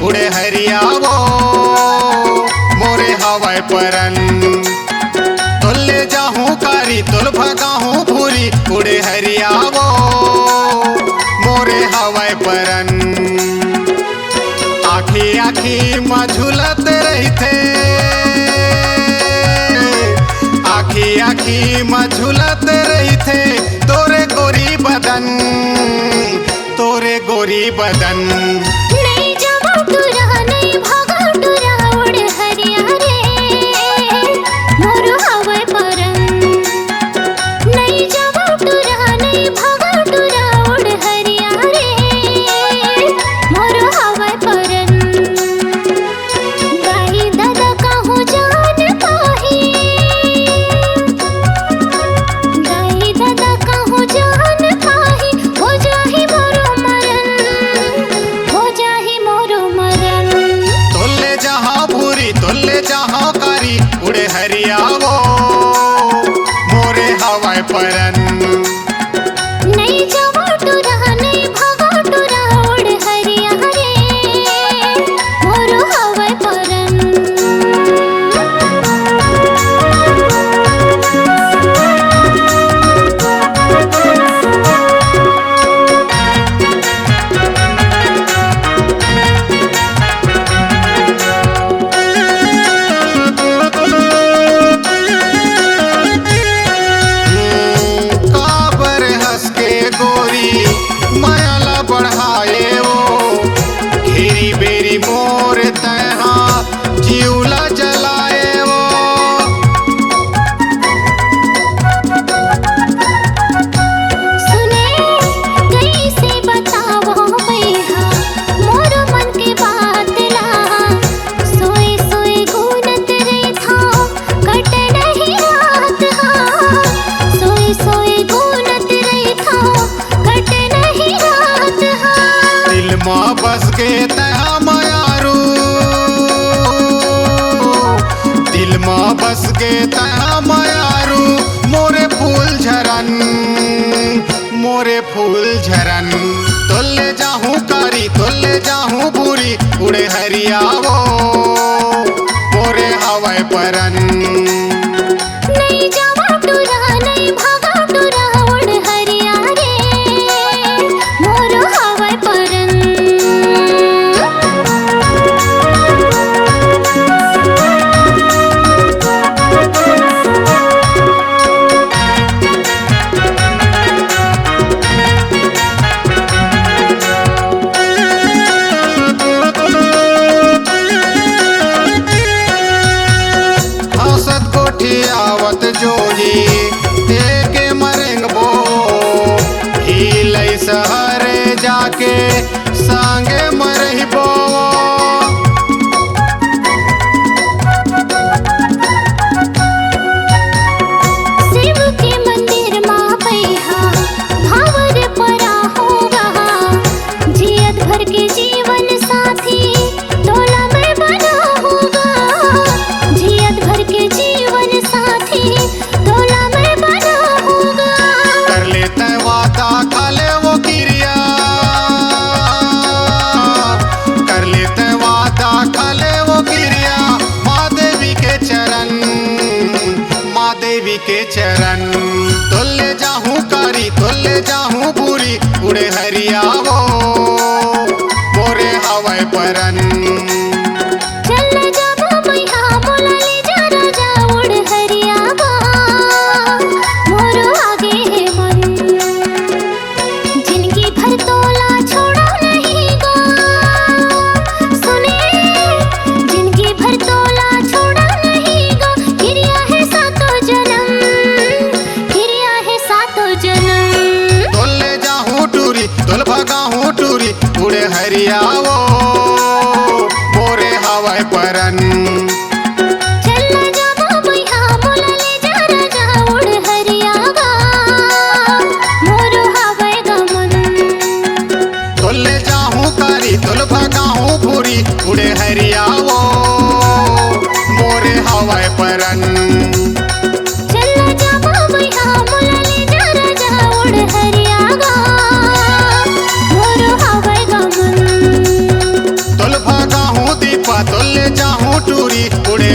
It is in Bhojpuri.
उड़े हरियावो मोरे हवाई परन। तुल्ले जाहूँ कारी तुल भगाहूँ भूरी उड़े हरियावो मोरे हवाई परन। आखी आखी मझुलत रही थे, आखी आखी मझुलत रही थे तोरे गोरी बदन, तोरे गोरी बदन। नहीं जावा टुरा नहीं भागा टुरा उड़ हरिया रे मोर हवाई परन। नहीं जावा टुरा नहीं भागा टुरा उड़ हरिया रे मोर हवाई परन। गाई दादा कहूँ जान पाही, गाई दादा कहूँ जान पाही हो जाही मोरो मरन, हो जाही मोरो मरन। तुल्ले जहाँ भूरी तुल्ले जहाँ कारी उड़े हरियावो मोरे हवाई परन। नहीं जावा टुरा नहीं भागा टुरा उड़ हरिया रे मोरो हवाई परन। काबर हंस के गोरी मायाला बढ़ाए वो घेरी बेरी मोर तहा जीवला जलाए वो। सुने कैसे बतावो भैया मोर मन के बात ला। सोए सोए गुनत रे था कट नहीं रात हा। सोए सोए गुनत रे था कट नहीं रात हा। दिल माँ बस के तहा मायारू, दिल माँ बस के तहा मायारू मोरे फूल झरन, मोरे फूल झरन। तुल्ले जाहूँ कारी तुल्ले जाहूँ भूरी उड़े हरियावो मोरे हवाई परन। नहीं जावा टुरा नहीं भागा टुरा उड़ हरिया रे मोर हवाई परन। हंसत कोठी आवत जोही देके मरेंगबो हिलै सहरे जाके संगे मरहिबो। शिव के मंदिर माँ पैहा भावर परा होगा। जियत भर के जीवन साथी तोला में बना होगा। जियत भर के जीवन साथी तोला में बना होगा। कर लेते वादा खा ले वो क्रिया, कर लेते वादा खा ले वो क्रिया माँ देवी के चरण, माँ देवी के चरण। तुल्ले जाहूँ कारी तुल्ले जाहूँ भूरी उड़े हरियावो मोरे हवाई परन। चल जाबो मैया मोला ले जा राजा उड़ हरिया गा मोरो आगे है मन। जिंदगी भर तोला छोड़ा नहीं गा। सुने जिंदगी भर तोला छोड़ा नहीं गा। गिरिया है सातों जन्म, गिरिया है सातों जन्म। तुल्ले जाहूँ टूरी तुल भगाहूँ टूरी उड़े हरियावो मोरे हवाई परन। चल जाबो मैया मोला ले जा राजा उड़ हरिया गा मोरो हवाई गा मन। तुल्ले जाहूँ कारी तुल भगाहूँ भूरी उड़े हरियावो मोरे हवाई परन। चल जाबो मैया मोला ले जा राजा उड़ हरिया गा मोरो हवाई गा मन। तुल भगा मोती उड़े